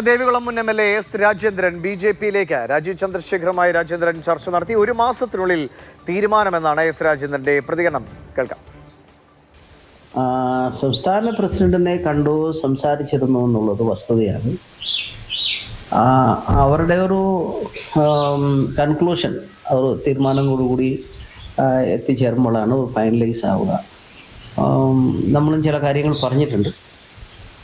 ദേവികുളം മുൻ MLA. S Rajendran ബി.ജെ.പിയിലേക്ക് Rajeev ചന്ദ്രശേഖറുമായി Rajendran ചർച്ച നടത്തി. ഒരു മാസത്തിനുള്ളിൽ തീരുമാനമെന്നാണ് എസ് രാജേന്ദ്രന്റെ പ്രതികരണം. കേൾക്കാം. സംസ്ഥാന പ്രസിഡന്റിനെ കണ്ടു സംസാരിച്ചിരുന്നു എന്നുള്ളത് വസ്തുതയാണ്. അവരുടെ ഒരു കൺക്ലൂഷൻ, ഒരു തീരുമാനങ്ങളോടുകൂടി എത്തിച്ചേരുമ്പോഴാണ് ഫൈനലൈസ് ആവുക. നമ്മളും ചില കാര്യങ്ങൾ പറഞ്ഞിട്ടുണ്ട്.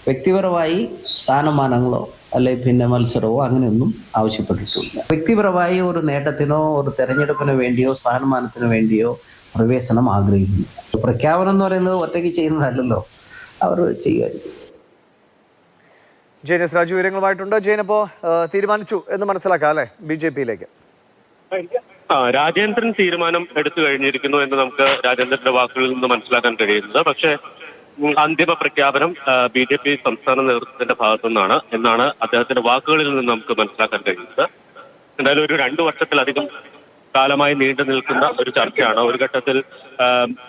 വ്യക്തിപരമായി സ്ഥാനമാനങ്ങളോ അല്ലെ പിന്നെ മത്സരമോ അങ്ങനെയൊന്നും ആവശ്യപ്പെട്ടിട്ടില്ല. വ്യക്തിപരമായി ഒരു നേട്ടത്തിനോ ഒരു തെരഞ്ഞെടുപ്പിന് വേണ്ടിയോ സ്ഥാനമാനത്തിന് വേണ്ടിയോ പ്രവേശനം ആഗ്രഹിക്കുന്നു. പ്രഖ്യാപനം എന്ന് പറയുന്നത് ഒറ്റയ്ക്ക് ചെയ്യുന്നതല്ലല്ലോ, അവർ ചെയ്യുമായിരിക്കും. ജയൻ എസ് രാജു വിവരങ്ങളുമായിട്ടുണ്ട്. ജയൻ, ഇപ്പോൾ തീരുമാനിച്ചു എന്ന് മനസ്സിലാക്കാം അല്ലെ ബി.ജെ.പിയിലേക്ക്? രാജേന്ദ്രൻ തീരുമാനം എടുത്തു കഴിഞ്ഞിരിക്കുന്നു എന്ന് നമുക്ക് രാജേന്ദ്രന്റെ വാക്കുകളിൽ നിന്ന് മനസ്സിലാക്കാൻ കഴിയുന്നത്. പക്ഷേ അന്തിമ പ്രഖ്യാപനം ബി.ജെ.പി സംസ്ഥാന നേതൃത്വത്തിന്റെ ഭാഗത്തു നിന്നാണ് എന്നാണ് അദ്ദേഹത്തിന്റെ വാക്കുകളിൽ നിന്ന് നമുക്ക് മനസ്സിലാക്കാൻ കഴിയുന്നത്. എന്തായാലും ഒരു 2 വർഷത്തിലധികം കാലമായി നീണ്ടു നിൽക്കുന്ന ഒരു ചർച്ചയാണ്. ഒരു ഘട്ടത്തിൽ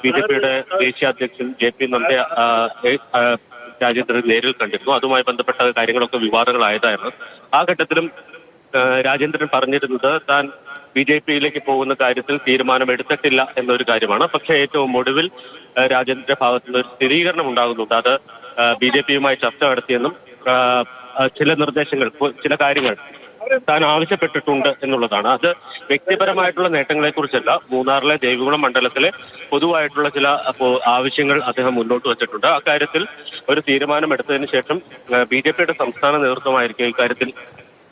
ബി.ജെ.പിയുടെ ദേശീയ അധ്യക്ഷൻ ജെ.പി. നദ്ദ രാജേന്ദ്രൻ നേരിൽ കണ്ടിരുന്നു. അതുമായി ബന്ധപ്പെട്ട കാര്യങ്ങളൊക്കെ വിവാദങ്ങളായതായിരുന്നു. ആ ഘട്ടത്തിലും രാജേന്ദ്രൻ പറഞ്ഞിരുന്നത് താൻ ബി.ജെ.പിയിലേക്ക് പോകുന്ന കാര്യത്തിൽ തീരുമാനമെടുത്തിട്ടില്ല എന്നൊരു കാര്യമാണ്. പക്ഷേ ഏറ്റവും ഒടുവിൽ രാജേന്ദ്രന്റെ ഭാഗത്തുനിന്ന് ഒരു സ്ഥിരീകരണം ഉണ്ടാകുന്നുണ്ട്. അത് ബി.ജെ.പിയുമായി ചർച്ച നടത്തിയെന്നും ചില നിർദ്ദേശങ്ങൾ, ചില കാര്യങ്ങൾ താൻ ആവശ്യപ്പെട്ടിട്ടുണ്ട് എന്നുള്ളതാണ്. അത് വ്യക്തിപരമായിട്ടുള്ള നേട്ടങ്ങളെ കുറിച്ചല്ല, മൂന്നാറിലെ ദേവികുളം മണ്ഡലത്തിലെ പൊതുവായിട്ടുള്ള ചില ആവശ്യങ്ങൾ അദ്ദേഹം മുന്നോട്ട് വച്ചിട്ടുണ്ട്. അക്കാര്യത്തിൽ ഒരു തീരുമാനമെടുത്തതിന് ശേഷം ബി.ജെ.പിയുടെ സംസ്ഥാന നേതൃത്വമായിരിക്കും ഇക്കാര്യത്തിൽ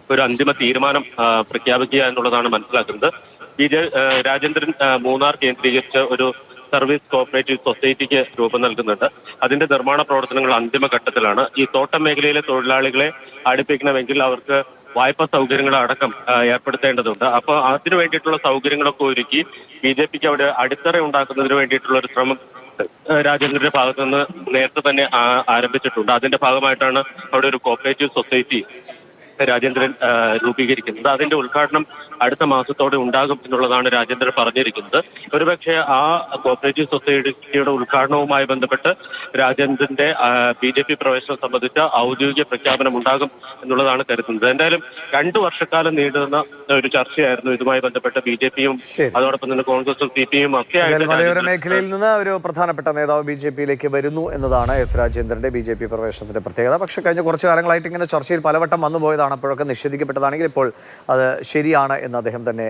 ഒരു അന്തിമ തീരുമാനം പ്രഖ്യാപിക്കുക എന്നുള്ളതാണ് മനസ്സിലാക്കുന്നത്. രാജേന്ദ്രൻ മൂന്നാർ കേന്ദ്രീകരിച്ച് ഒരു സർവീസ് കോഓപ്പറേറ്റീവ് സൊസൈറ്റിക്ക് രൂപം നൽകുന്നുണ്ട്. അതിന്റെ നിർമ്മാണ പ്രവർത്തനങ്ങൾ അന്തിമഘട്ടത്തിലാണ്. ഈ തോട്ടം മേഖലയിലെ തൊഴിലാളികളെ അടുപ്പിക്കണമെങ്കിൽ അവർക്ക് വായ്പാ സൗകര്യങ്ങളടക്കം ഏർപ്പെടുത്തേണ്ടതുണ്ട്. അപ്പോൾ അതിനു വേണ്ടിയിട്ടുള്ള സൗകര്യങ്ങളൊക്കെ ഒരുക്കി ബി.ജെ.പിക്ക് അവിടെ അടിത്തറ ഉണ്ടാക്കുന്നതിന് വേണ്ടിയിട്ടുള്ള ഒരു ശ്രമം രാജേന്ദ്രന്റെ ഭാഗത്തു നിന്ന് നേരത്തെ തന്നെ ആരംഭിച്ചിട്ടുണ്ട്. അതിന്റെ ഭാഗമായിട്ടാണ് അവിടെ ഒരു കോഓപ്പറേറ്റീവ് സൊസൈറ്റി രാജേന്ദ്രൻ രൂപീകരിക്കുന്നത്. അതിന്റെ ഉദ്ഘാടനം അടുത്ത മാസത്തോടെ ഉണ്ടാകും എന്നുള്ളതാണ് രാജേന്ദ്രൻ പറഞ്ഞിരിക്കുന്നത്. ഒരുപക്ഷെ ആ കോഓപ്പറേറ്റീവ് സൊസൈറ്റിയുടെ ഉദ്ഘാടനവുമായി ബന്ധപ്പെട്ട് രാജേന്ദ്രന്റെ ബി.ജെ.പി പ്രവേശനം സംബന്ധിച്ച ഔദ്യോഗിക പ്രഖ്യാപനം ഉണ്ടാകും എന്നുള്ളതാണ് കരുതുന്നത്. എന്തായാലും 2 വർഷക്കാലം നീണ്ടുനിന്ന ഒരു ചർച്ചയായിരുന്നു ഇതുമായി ബന്ധപ്പെട്ട് ബി.ജെ.പിയും അതോടൊപ്പം തന്നെ കോൺഗ്രസും സി.പി.യും ഒക്കെ മലയോര മേഖലയിൽ നിന്ന് ഒരു പ്രധാനപ്പെട്ട നേതാവ് ബി.ജെ.പിയിലേക്ക് വരുന്നു എന്നതാണ് എസ് രാജേന്ദ്രന്റെ ബി.ജെ.പി പ്രവേശനത്തിന്റെ പ്രത്യേകത. പക്ഷേ കഴിഞ്ഞ കുറച്ചു കാലങ്ങളായിട്ട് ഇങ്ങനെ ചർച്ചയിൽ പലവട്ടം വന്നുപോയതാണ്. അപ്പോഴൊക്കെ നിഷേധിക്കപ്പെട്ടതാണെങ്കിൽ ഇപ്പോൾ അത് ശരിയാണ് എന്ന് അദ്ദേഹം തന്നെ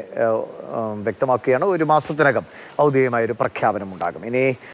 വ്യക്തമാക്കുകയാണ്. ഒരു മാസത്തിനകം ഔദ്യോഗികമായ ഒരു പ്രഖ്യാപനം ഉണ്ടാകും. ഇനി